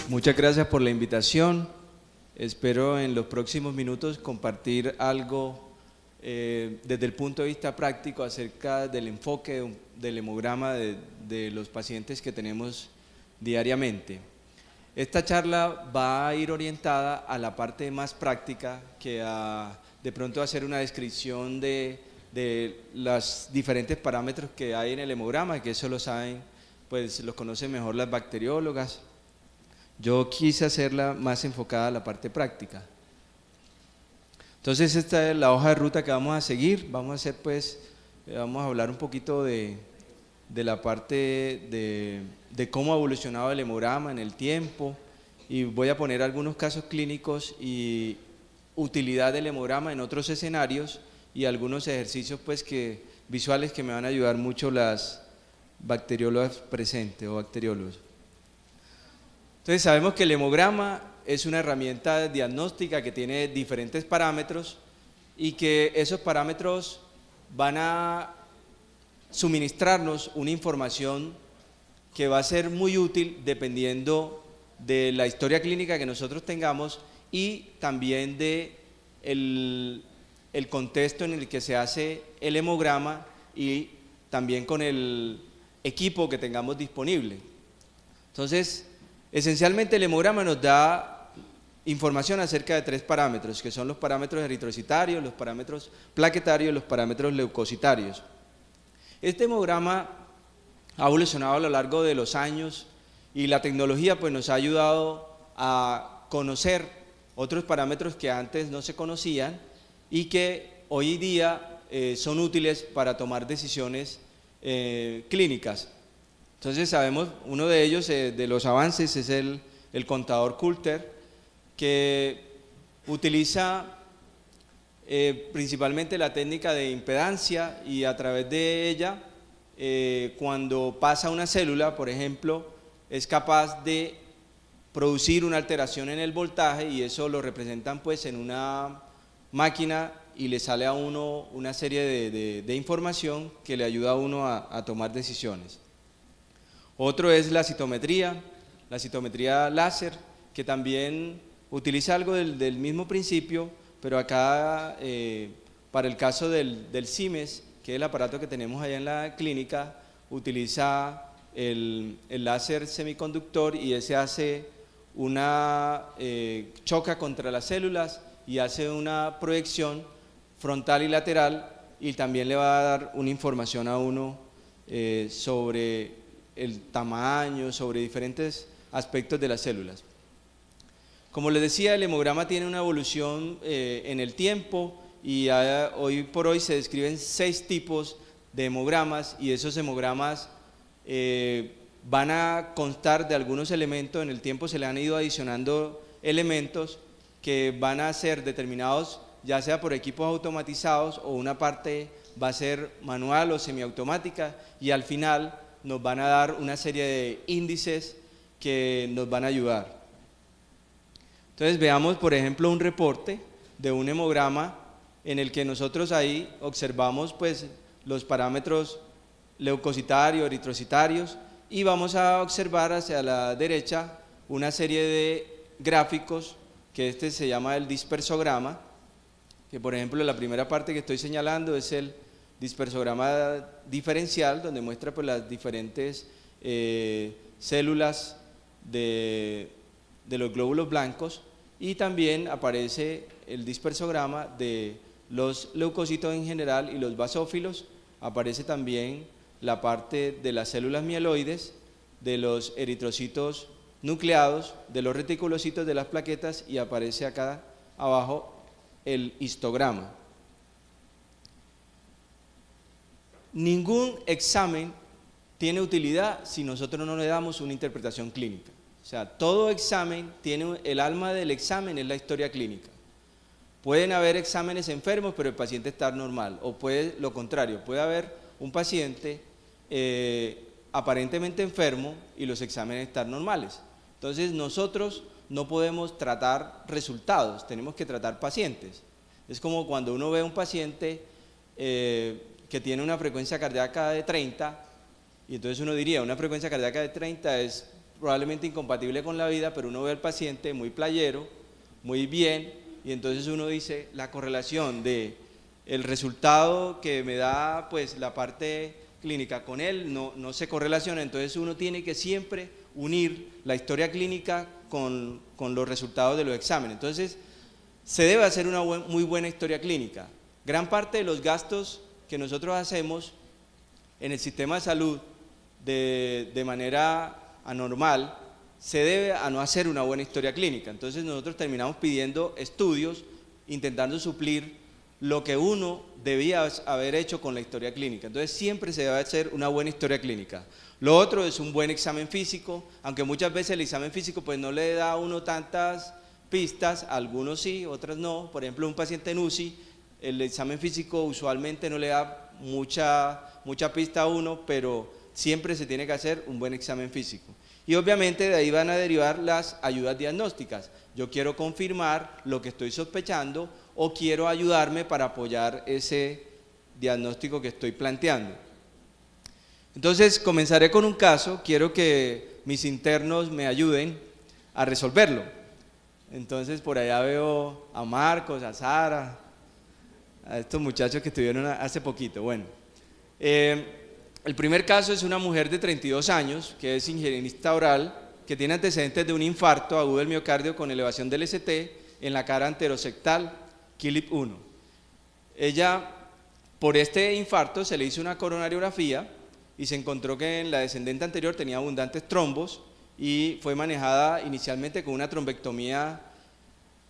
Muchas gracias por la invitación. Espero en los próximos minutos compartir algo desde el punto de vista práctico acerca del enfoque del hemograma de los pacientes que tenemos diariamente. Esta charla va a ir orientada a la parte más práctica que de pronto hacer una descripción de los diferentes parámetros que hay en el hemograma, que eso lo saben, pues los conocen mejor las bacteriólogas. Yo quise hacerla más enfocada a la parte práctica. Entonces esta es la hoja de ruta que vamos a seguir. Vamos a hacer vamos a hablar un poquito de la parte de cómo ha evolucionado el hemograma en el tiempo, y voy a poner algunos casos clínicos y utilidad del hemograma en otros escenarios y algunos ejercicios visuales que me van a ayudar mucho las bacteriólogas presentes o bacteriólogos. Entonces sabemos que el hemograma es una herramienta diagnóstica que tiene diferentes parámetros y que esos parámetros van a suministrarnos una información que va a ser muy útil dependiendo de la historia clínica que nosotros tengamos y también de el contexto en el que se hace el hemograma y también con el equipo que tengamos disponible. Entonces, esencialmente el hemograma nos da información acerca de tres parámetros, que son los parámetros eritrocitarios, los parámetros plaquetarios y los parámetros leucocitarios. Este hemograma ha evolucionado a lo largo de los años y la tecnología nos ha ayudado a conocer otros parámetros que antes no se conocían y que hoy día son útiles para tomar decisiones clínicas. Entonces sabemos, uno de ellos, de los avances, es el contador Coulter, que utiliza principalmente la técnica de impedancia, y a través de ella, cuando pasa una célula, por ejemplo, es capaz de producir una alteración en el voltaje, y eso lo representan en una máquina y le sale a uno una serie de información que le ayuda a uno a tomar decisiones. Otro es la citometría láser, que también utiliza algo del mismo principio, pero acá para el caso del CIMES, que es el aparato que tenemos allá en la clínica, utiliza el láser semiconductor, y ese hace choca contra las células y hace una proyección frontal y lateral, y también le va a dar una información a uno sobre el tamaño, sobre diferentes aspectos de las células. Como les decía, el hemograma tiene una evolución en el tiempo, y hoy por hoy se describen 6 tipos de hemogramas, y esos hemogramas van a constar de algunos elementos. En el tiempo se le han ido adicionando elementos que van a ser determinados ya sea por equipos automatizados, o una parte va a ser manual o semiautomática, y al final nos van a dar una serie de índices que nos van a ayudar. Entonces veamos, por ejemplo, un reporte de un hemograma en el que nosotros ahí observamos los parámetros leucocitarios, eritrocitarios, y vamos a observar hacia la derecha una serie de gráficos que se llama el dispersograma, que por ejemplo la primera parte que estoy señalando es el dispersograma diferencial, donde muestra las diferentes células de los glóbulos blancos, y también aparece el dispersograma de los leucocitos en general y los basófilos. Aparece también la parte de las células mieloides, de los eritrocitos nucleados, de los reticulocitos, de las plaquetas, y aparece acá abajo el histograma. Ningún examen tiene utilidad si nosotros no le damos una interpretación clínica. O sea, todo examen tiene, el alma del examen es la historia clínica. Pueden haber exámenes enfermos, pero el paciente está normal, o puede lo contrario, puede haber un paciente aparentemente enfermo y los exámenes están normales. Entonces nosotros no podemos tratar resultados, tenemos que tratar pacientes. Es como cuando uno ve a un paciente que tiene una frecuencia cardíaca de 30, y entonces uno diría, una frecuencia cardíaca de 30 es probablemente incompatible con la vida, pero uno ve al paciente muy playero, muy bien, y entonces uno dice, la correlación de el resultado que me da pues la parte clínica con él no se correlaciona, entonces uno tiene que siempre unir la historia clínica con los resultados de los exámenes. Entonces se debe hacer una muy buena historia clínica. Gran parte de los gastos que nosotros hacemos en el sistema de salud de manera anormal se debe a no hacer una buena historia clínica. Entonces nosotros terminamos pidiendo estudios, intentando suplir lo que uno debía haber hecho con la historia clínica. Entonces siempre se debe hacer una buena historia clínica. Lo otro es un buen examen físico, aunque muchas veces el examen físico pues no le da a uno tantas pistas, algunos sí, otras no. Por ejemplo, un paciente en UCI, el examen físico usualmente no le da mucha pista a uno, pero siempre se tiene que hacer un buen examen físico. Y obviamente de ahí van a derivar las ayudas diagnósticas. Yo quiero confirmar lo que estoy sospechando o quiero ayudarme para apoyar ese diagnóstico que estoy planteando. Entonces comenzaré con un caso, quiero que mis internos me ayuden a resolverlo. Entonces por allá veo a Marcos, a Sara, a estos muchachos que estuvieron hace poquito. Bueno, el primer caso es una mujer de 32 años que es higienista oral, que tiene antecedentes de un infarto agudo del miocardio con elevación del ST en la cara anterosectal, KILIP 1. Ella, por este infarto, se le hizo una coronariografía y se encontró que en la descendente anterior tenía abundantes trombos y fue manejada inicialmente con una trombectomía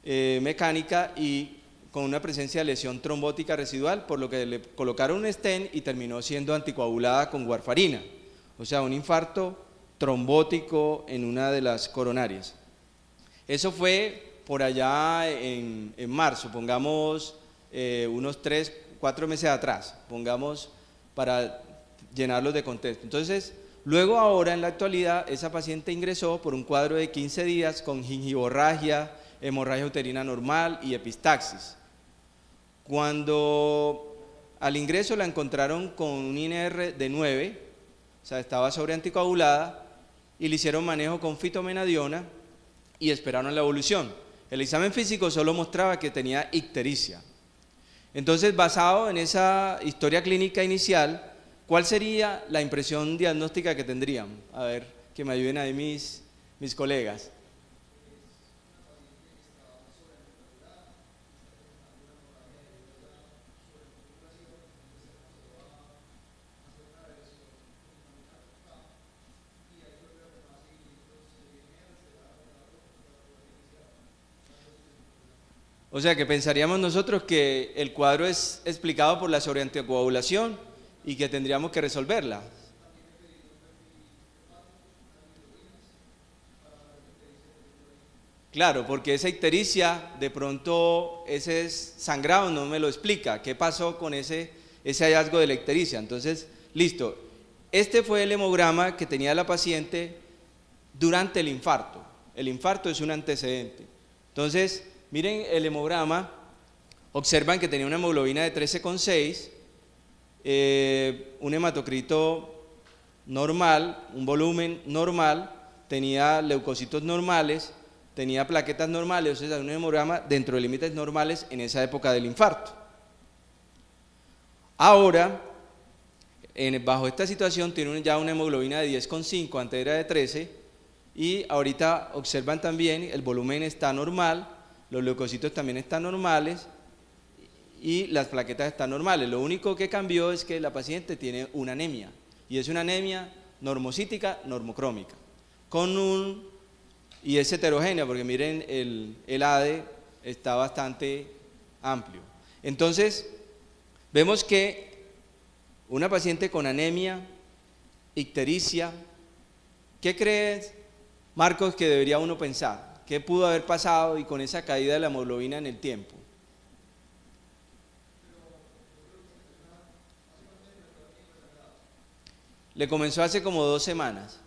mecánica y con una presencia de lesión trombótica residual, por lo que le colocaron un stent y terminó siendo anticoagulada con warfarina, o sea, un infarto trombótico en una de las coronarias. Eso fue por allá en marzo, pongamos unos 3-4 meses atrás, pongamos para llenarlos de contexto. Entonces, luego ahora en la actualidad, esa paciente ingresó por un cuadro de 15 días con gingivorragia, hemorragia uterina normal y epistaxis. Cuando al ingreso la encontraron con un INR de 9, o sea, estaba sobreanticoagulada, y le hicieron manejo con fitomenadiona y esperaron la evolución. El examen físico solo mostraba que tenía ictericia. Entonces, basado en esa historia clínica inicial, ¿cuál sería la impresión diagnóstica que tendrían? A ver, que me ayuden ahí mis colegas. O sea que pensaríamos nosotros que el cuadro es explicado por la sobreanticoagulación y que tendríamos que resolverla. Claro, porque esa ictericia, de pronto ese sangrado no me lo explica. ¿Qué pasó con ese hallazgo de la ictericia? Entonces, listo. Este fue el hemograma que tenía la paciente durante el infarto. El infarto es un antecedente. Entonces, miren el hemograma, observan que tenía una hemoglobina de 13,6, un hematocrito normal, un volumen normal, tenía leucocitos normales, tenía plaquetas normales, o sea, un hemograma dentro de límites normales en esa época del infarto. Ahora, bajo esta situación, tiene ya una hemoglobina de 10,5, antes era de 13, y ahorita observan también el volumen está normal, los leucocitos también están normales y las plaquetas están normales. Lo único que cambió es que la paciente tiene una anemia, y es una anemia normocítica, normocrómica, y es heterogénea, porque miren, el ADE está bastante amplio. Entonces, vemos que una paciente con anemia, ictericia, ¿qué crees, Marcos, que debería uno pensar? ¿Qué pudo haber pasado y con esa caída de la hemoglobina en el tiempo? Le comenzó hace como 2 semanas.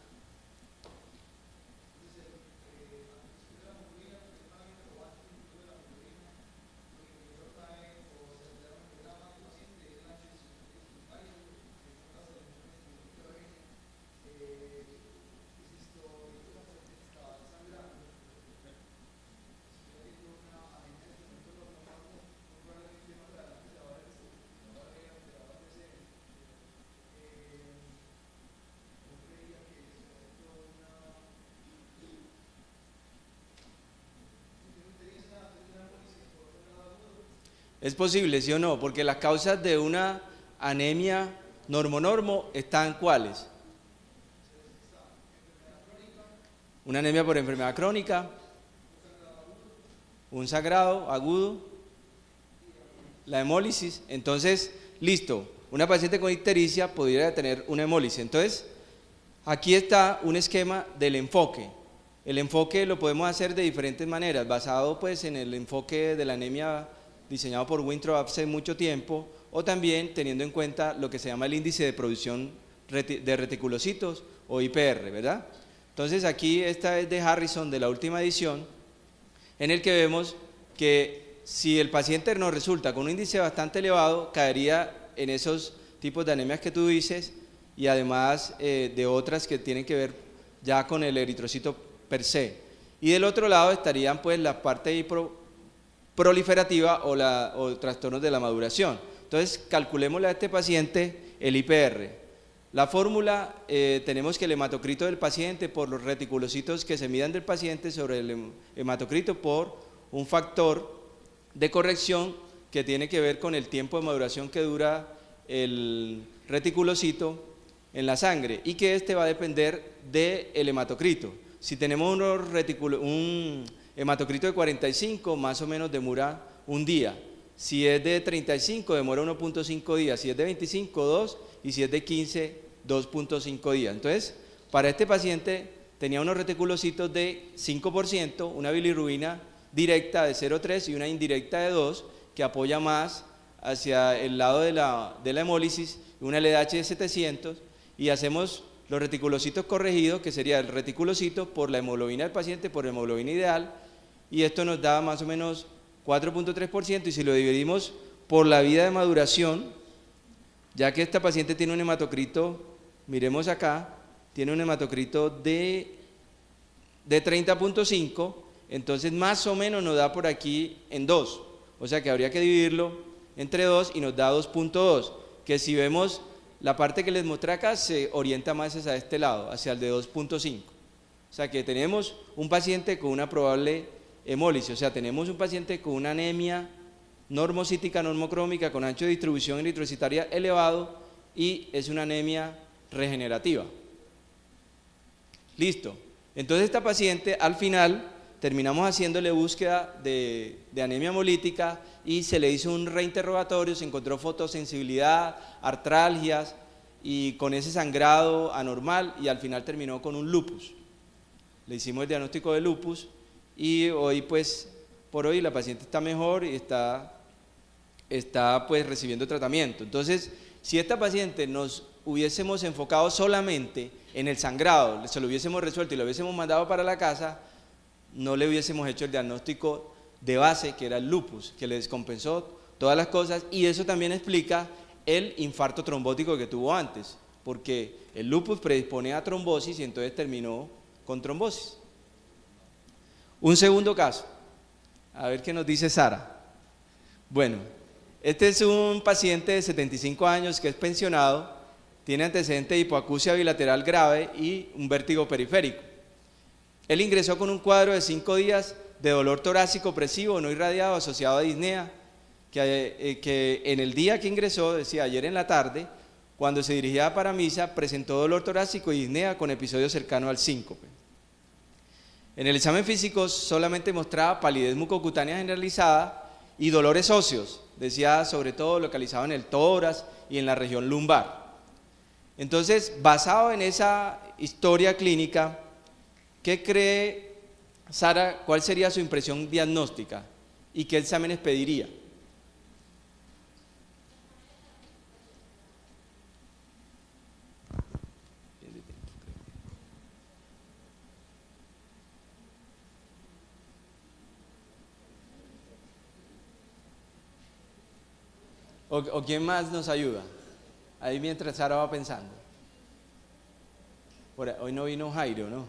Es posible, ¿sí o no? Porque las causas de una anemia normo están ¿cuáles? Una anemia por enfermedad crónica, un sangrado agudo, la hemólisis. Entonces, listo, una paciente con ictericia podría tener una hemólisis. Entonces, aquí está un esquema del enfoque. El enfoque lo podemos hacer de diferentes maneras, basado pues en el enfoque de la anemia diseñado por Winthrop hace mucho tiempo, o también teniendo en cuenta lo que se llama el índice de producción de reticulocitos o IPR, ¿verdad? Entonces aquí esta es de Harrison, de la última edición, en el que vemos que si el paciente nos resulta con un índice bastante elevado, caería en esos tipos de anemias que tú dices, y además de otras que tienen que ver ya con el eritrocito per se. Y del otro lado estarían pues la parte proliferativa o trastornos de la maduración. Entonces calculémosle a este paciente el IPR. La fórmula, tenemos que el hematocrito del paciente por los reticulocitos que se midan del paciente sobre el hematocrito por un factor de corrección que tiene que ver con el tiempo de maduración que dura el reticulocito en la sangre, y que este va a depender del hematocrito. Si tenemos un hematocrito de 45, más o menos demora un día. Si es de 35, demora 1.5 días. Si es de 25, 2. Y si es de 15, 2.5 días. Entonces, para este paciente tenía unos reticulocitos de 5%, una bilirrubina directa de 0,3 y una indirecta de 2, que apoya más hacia el lado de la hemólisis, una LDH de 700, y hacemos los reticulocitos corregidos, que sería el reticulocito por la hemoglobina del paciente, por la hemoglobina ideal, y esto nos da más o menos 4.3%, y si lo dividimos por la vida de maduración, ya que esta paciente tiene un hematocrito, miremos acá, tiene un hematocrito de 30.5, entonces más o menos nos da por aquí en 2, o sea que habría que dividirlo entre 2 y nos da 2.2, que si vemos la parte que les mostré acá se orienta más hacia este lado, hacia el de 2.5, o sea que tenemos un paciente con una probable hemólisis, o sea tenemos un paciente con una anemia normocítica, normocrómica, con ancho de distribución eritrocitaria elevado, y es una anemia regenerativa. Listo. Entonces esta paciente al final terminamos haciéndole búsqueda de anemia hemolítica y se le hizo un reinterrogatorio, se encontró fotosensibilidad, artralgias y con ese sangrado anormal, y al final terminó con un lupus. Le hicimos el diagnóstico de lupus y hoy pues por hoy la paciente está mejor y está pues recibiendo tratamiento. Entonces, si esta paciente nos hubiésemos enfocado solamente en el sangrado, se lo hubiésemos resuelto y lo hubiésemos mandado para la casa, no le hubiésemos hecho el diagnóstico de base, que era el lupus, que le descompensó todas las cosas, y eso también explica el infarto trombótico que tuvo antes, porque el lupus predispone a trombosis y entonces terminó con trombosis. Un segundo caso, a ver qué nos dice Sara. Bueno, este es un paciente de 75 años que es pensionado, tiene antecedente de hipoacusia bilateral grave y un vértigo periférico. Él ingresó con un cuadro de 5 días de dolor torácico opresivo no irradiado asociado a disnea, que en el día que ingresó, decía ayer en la tarde, cuando se dirigía para misa, presentó dolor torácico y disnea con episodio cercano al síncope. En el examen físico solamente mostraba palidez mucocutánea generalizada y dolores óseos, decía sobre todo localizado en el tórax y en la región lumbar. Entonces, basado en esa historia clínica, ¿qué cree Sara? ¿Cuál sería su impresión diagnóstica y qué exámenes pediría? ¿O quién más nos ayuda? Ahí mientras Sara va pensando. Hoy no vino Jairo, ¿no?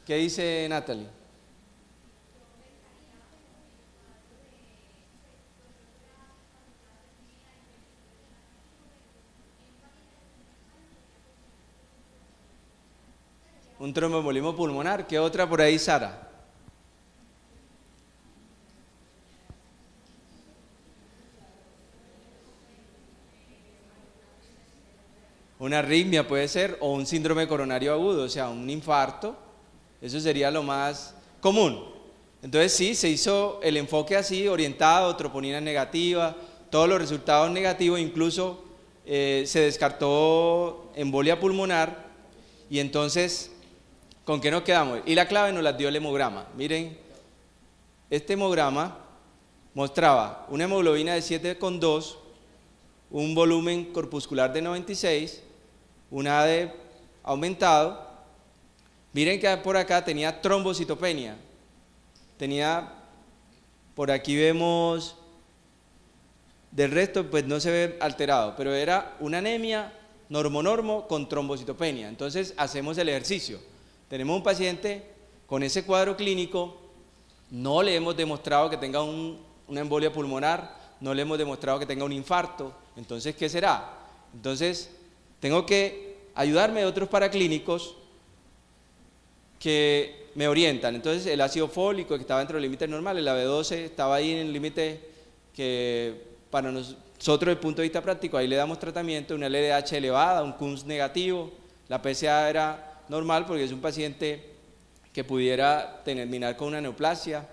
¿Qué dice Natalie? Un tromboembolismo pulmonar. ¿Qué otra por ahí, Sara? una arritmia puede ser, o un síndrome coronario agudo, o sea, un infarto. Eso sería lo más común. Entonces sí, se hizo el enfoque así, orientado, troponina negativa, todos los resultados negativos, incluso se descartó embolia pulmonar. Y entonces, ¿con qué nos quedamos? Y la clave nos la dio el hemograma. Miren, este hemograma mostraba una hemoglobina de 7,2, un volumen corpuscular de 96, un AD aumentado. Miren que por acá tenía trombocitopenia. Por aquí vemos, del resto pues no se ve alterado, pero era una anemia normo con trombocitopenia. Entonces hacemos el ejercicio. Tenemos un paciente con ese cuadro clínico, no le hemos demostrado que tenga una embolia pulmonar, no le hemos demostrado que tenga un infarto. Entonces, ¿qué será? Entonces, tengo que ayudarme de otros paraclínicos que me orientan. Entonces, el ácido fólico, que estaba dentro del límite normal, el AB12 estaba ahí en el límite que para nosotros, desde el punto de vista práctico, ahí le damos tratamiento, una LDH elevada, un Cums negativo, la PSA era normal porque es un paciente que pudiera terminar con una neoplasia.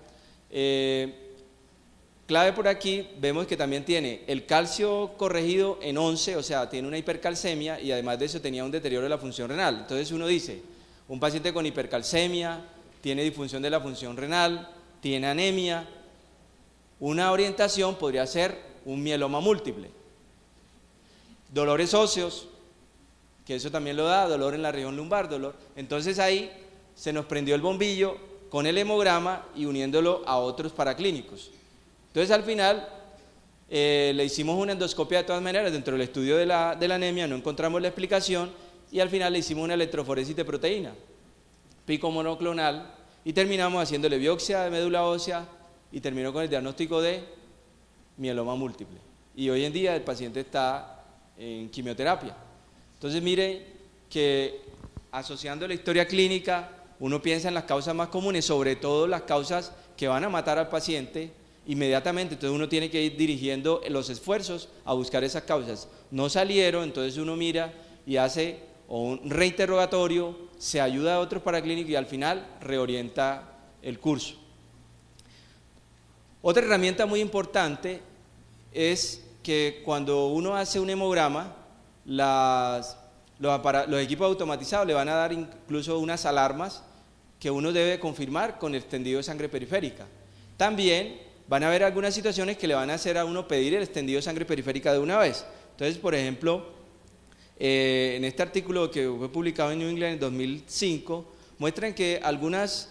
Clave por aquí, vemos que también tiene el calcio corregido en 11, o sea, tiene una hipercalcemia y además de eso tenía un deterioro de la función renal. Entonces uno dice, un paciente con hipercalcemia, tiene disfunción de la función renal, tiene anemia, una orientación podría ser un mieloma múltiple. Dolores óseos, que eso también lo da, dolor en la región lumbar, dolor. Entonces ahí se nos prendió el bombillo con el hemograma y uniéndolo a otros paraclínicos. Entonces al final le hicimos una endoscopia de todas maneras, dentro del estudio de la anemia no encontramos la explicación y al final le hicimos una electroforesis de proteína, pico monoclonal, y terminamos haciéndole biopsia de médula ósea y terminó con el diagnóstico de mieloma múltiple. Y hoy en día el paciente está en quimioterapia. Entonces mire que asociando la historia clínica, uno piensa en las causas más comunes, sobre todo las causas que van a matar al paciente inmediatamente. Entonces uno tiene que ir dirigiendo los esfuerzos a buscar esas causas. No salieron, entonces uno mira y hace un reinterrogatorio, se ayuda a otros paraclínicos y al final reorienta el curso. Otra herramienta muy importante es que cuando uno hace un hemograma, los equipos automatizados le van a dar incluso unas alarmas que uno debe confirmar con el extendido de sangre periférica. También van a haber algunas situaciones que le van a hacer a uno pedir el extendido de sangre periférica de una vez. Entonces, por ejemplo, en este artículo que fue publicado en New England en 2005, muestran que algunos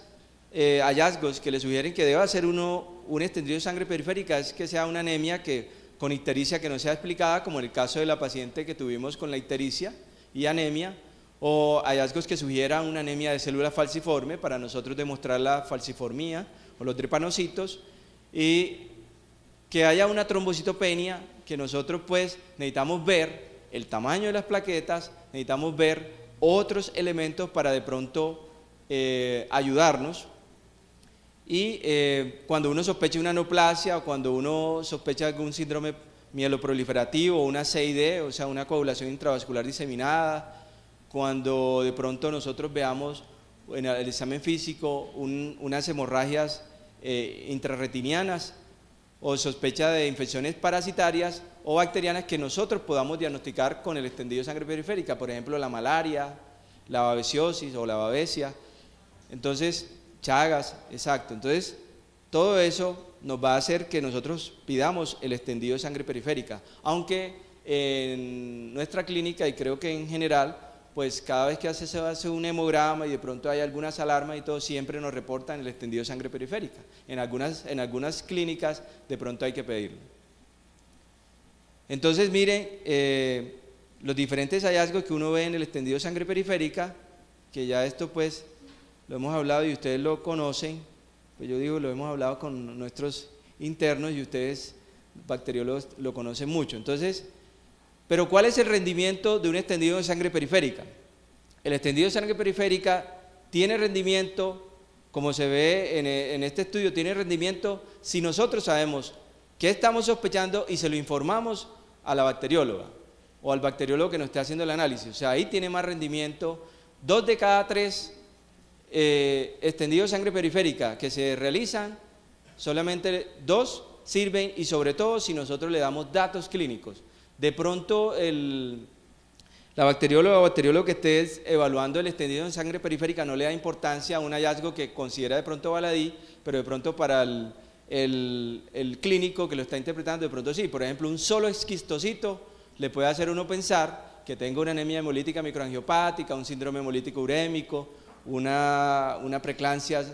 hallazgos que le sugieren que deba hacer uno un extendido de sangre periférica es que sea una anemia con ictericia que no sea explicada, como en el caso de la paciente que tuvimos con la ictericia y anemia, o hallazgos que sugieran una anemia de célula falciforme para nosotros demostrar la falciformía o los drepanocitos, y que haya una trombocitopenia que nosotros pues necesitamos ver el tamaño de las plaquetas, necesitamos ver otros elementos para de pronto ayudarnos. Y cuando uno sospecha una neoplasia o cuando uno sospecha algún síndrome mieloproliferativo o una CID, o sea, una coagulación intravascular diseminada, cuando de pronto nosotros veamos en el examen físico unas hemorragias intrarretinianas o sospecha de infecciones parasitarias o bacterianas que nosotros podamos diagnosticar con el extendido de sangre periférica, por ejemplo la malaria, la babesiosis o la babesia. Entonces, Chagas, exacto. Entonces, todo eso nos va a hacer que nosotros pidamos el extendido de sangre periférica, aunque en nuestra clínica y creo que en general, pues cada vez que se hace un hemograma y de pronto hay algunas alarmas y todo, siempre nos reportan el extendido de sangre periférica. En algunas clínicas de pronto hay que pedirlo. Entonces, miren, los diferentes hallazgos que uno ve en el extendido de sangre periférica, que ya esto pues lo hemos hablado y ustedes lo conocen, pues yo digo, lo hemos hablado con nuestros internos y ustedes, bacteriólogos, lo conocen mucho. Entonces, pero ¿cuál es el rendimiento de un extendido de sangre periférica? El extendido de sangre periférica tiene rendimiento, como se ve en este estudio, tiene rendimiento si nosotros sabemos qué estamos sospechando y se lo informamos a la bacterióloga o al bacteriólogo que nos esté haciendo el análisis. O sea, ahí tiene más rendimiento. 2 de cada 3 extendidos de sangre periférica que se realizan, solamente 2 sirven, y sobre todo si nosotros le damos datos clínicos. De pronto la bacterióloga o bacteriólogo que esté evaluando el extendido en sangre periférica no le da importancia a un hallazgo que considera de pronto baladí, pero de pronto para el clínico que lo está interpretando, de pronto sí. Por ejemplo, un solo esquistocito le puede hacer uno pensar que tenga una anemia hemolítica microangiopática, un síndrome hemolítico urémico, una preeclampsia.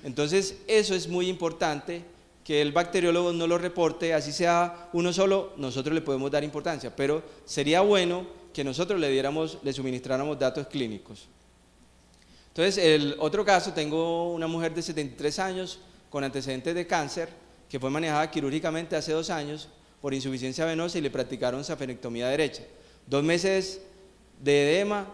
Entonces, eso es muy importante, que el bacteriólogo no lo reporte, así sea uno solo, nosotros le podemos dar importancia, pero sería bueno que nosotros le suministráramos datos clínicos. Entonces, el otro caso, tengo una mujer de 73 años con antecedentes de cáncer, que fue manejada quirúrgicamente hace 2 años por insuficiencia venosa y le practicaron safenectomía derecha. 2 meses de edema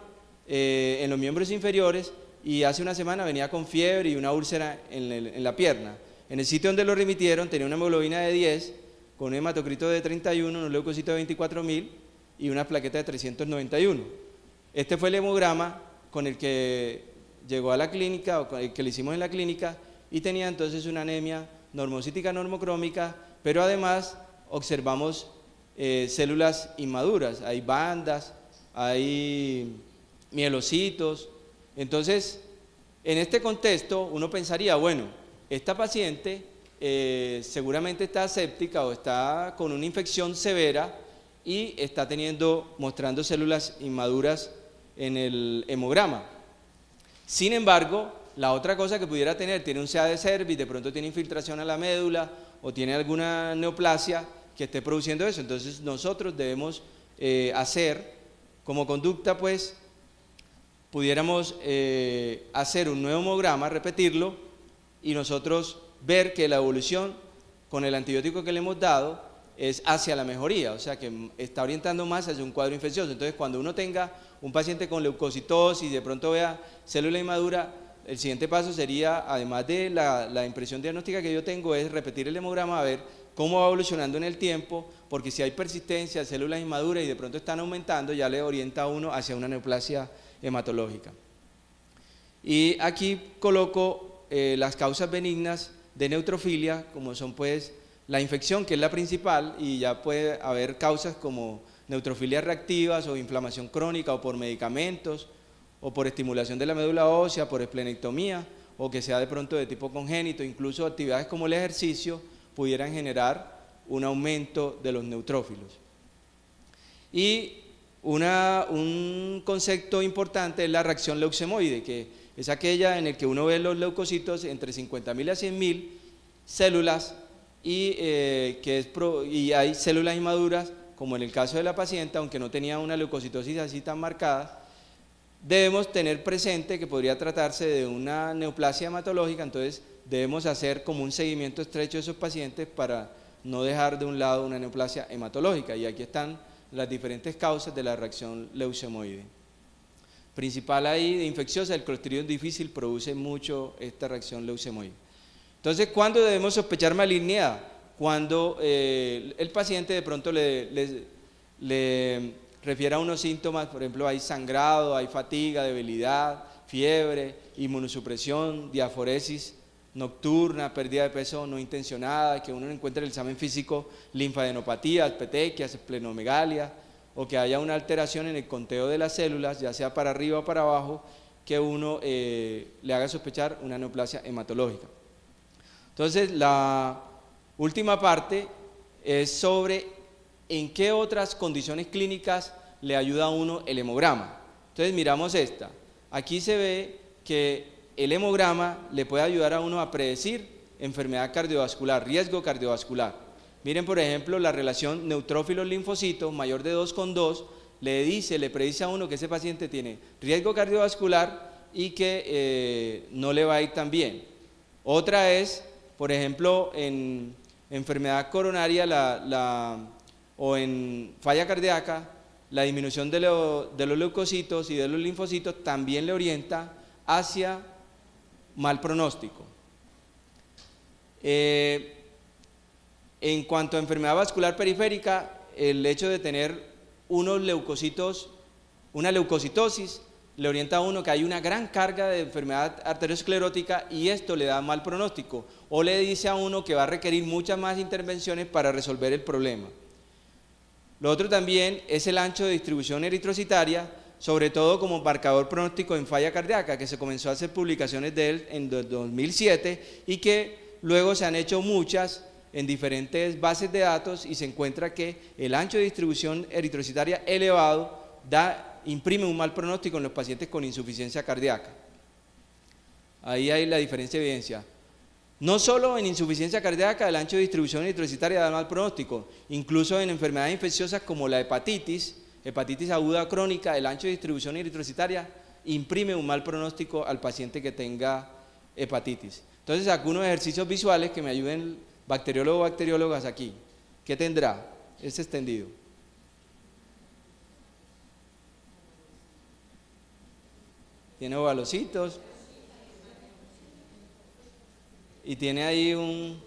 en los miembros inferiores, y hace una semana venía con fiebre y una úlcera en la pierna. En el sitio donde lo remitieron tenía una hemoglobina de 10, con un hematocrito de 31, un leucocito de 24.000 y una plaqueta de 391. Este fue el hemograma con el que llegó a la clínica, o con el que le hicimos en la clínica, y tenía entonces una anemia normocítica normocrómica, pero además observamos células inmaduras, hay bandas, hay mielocitos. Entonces, en este contexto uno pensaría, bueno, esta paciente seguramente está aséptica o está con una infección severa y está mostrando células inmaduras en el hemograma. Sin embargo, la otra cosa que pudiera tener, tiene un CA de cervix, de pronto tiene infiltración a la médula o tiene alguna neoplasia que esté produciendo eso. Entonces nosotros debemos hacer como conducta, pues, pudiéramos hacer un nuevo hemograma, repetirlo, y nosotros ver que la evolución con el antibiótico que le hemos dado es hacia la mejoría, o sea que está orientando más hacia un cuadro infeccioso. Entonces, cuando uno tenga un paciente con leucocitosis y de pronto vea célula inmadura, el siguiente paso sería, además de la impresión diagnóstica que yo tengo, es repetir el hemograma a ver cómo va evolucionando en el tiempo, porque si hay persistencia, células inmaduras y de pronto están aumentando, ya le orienta a uno hacia una neoplasia hematológica. Y aquí coloco las causas benignas de neutrofilia, como son pues la infección, que es la principal, y ya puede haber causas como neutrofilias reactivas o inflamación crónica, o por medicamentos, o por estimulación de la médula ósea, por esplenectomía, o que sea de pronto de tipo congénito. Incluso actividades como el ejercicio pudieran generar un aumento de los neutrófilos. Y un concepto importante es la reacción leucemoide, que es aquella en la que uno ve los leucocitos entre 50.000 a 100.000 células y hay células inmaduras, como en el caso de la paciente, aunque no tenía una leucocitosis así tan marcada. Debemos tener presente que podría tratarse de una neoplasia hematológica, entonces debemos hacer como un seguimiento estrecho de esos pacientes para no dejar de un lado una neoplasia hematológica, y aquí están las diferentes causas de la reacción leucemoide. Principal ahí de infecciosa, el Clostridium difficile produce mucho esta reacción leucemoide. Entonces, ¿cuándo debemos sospechar malignidad? Cuando el paciente de pronto le refiere a unos síntomas, por ejemplo, hay sangrado, hay fatiga, debilidad, fiebre, inmunosupresión, diaforesis nocturna, pérdida de peso no intencionada, que uno encuentre en el examen físico linfadenopatías, petequias, esplenomegalia, o que haya una alteración en el conteo de las células, ya sea para arriba o para abajo, que uno le haga sospechar una neoplasia hematológica. Entonces, la última parte es sobre en qué otras condiciones clínicas le ayuda a uno el hemograma. Entonces, miramos esta. Aquí se ve que el hemograma le puede ayudar a uno a predecir enfermedad cardiovascular, riesgo cardiovascular. Miren, por ejemplo, la relación neutrófilos-linfocitos mayor de 2,2 le predice a uno que ese paciente tiene riesgo cardiovascular y que no le va a ir tan bien. Otra es, por ejemplo, en enfermedad coronaria o en falla cardíaca, la disminución de los leucocitos y de los linfocitos también le orienta hacia mal pronóstico. En cuanto a enfermedad vascular periférica, el hecho de tener unos leucocitos, una leucocitosis, le orienta a uno que hay una gran carga de enfermedad arteriosclerótica y esto le da mal pronóstico, o le dice a uno que va a requerir muchas más intervenciones para resolver el problema. Lo otro también es el ancho de distribución eritrocitaria, sobre todo como marcador pronóstico en falla cardíaca, que se comenzó a hacer publicaciones de él en 2007 y que luego se han hecho muchas en diferentes bases de datos y se encuentra que el ancho de distribución eritrocitaria elevado imprime un mal pronóstico en los pacientes con insuficiencia cardíaca. Ahí hay la diferencia de evidencia. No solo en insuficiencia cardíaca el ancho de distribución eritrocitaria da mal pronóstico, incluso en enfermedades infecciosas como la hepatitis aguda crónica, el ancho de distribución eritrocitaria imprime un mal pronóstico al paciente que tenga hepatitis. Entonces, algunos ejercicios visuales que me ayuden bacteriólogos o bacteriólogas aquí. ¿Qué tendrá? Es extendido. Tiene ovalocitos y tiene ahí un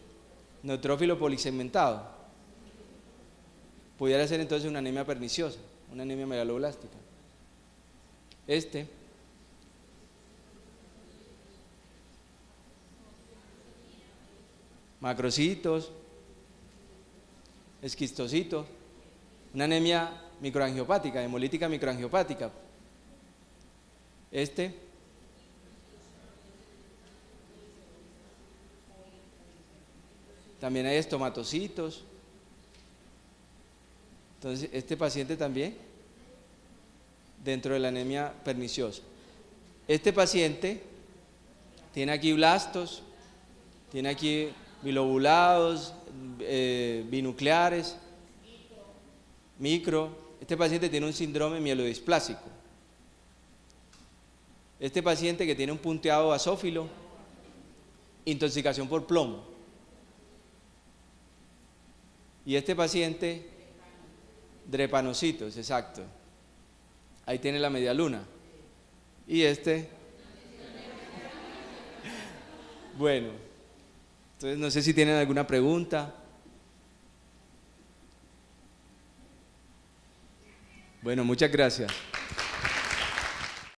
neutrófilo polisegmentado. Pudiera ser entonces una anemia perniciosa, una anemia megaloblástica. Macrocitos, esquistocitos, una anemia microangiopática, hemolítica microangiopática. También hay estomatocitos. Entonces, este paciente también, dentro de la anemia perniciosa. Este paciente tiene aquí blastos, tiene aquí bilobulados, binucleares, micro. Este paciente tiene un síndrome mielodisplásico. Este paciente que tiene un punteado basófilo, intoxicación por plomo. Y este paciente, drepanocitos, exacto. Ahí tiene la media luna. Y bueno, entonces no sé si tienen alguna pregunta. Bueno, muchas gracias.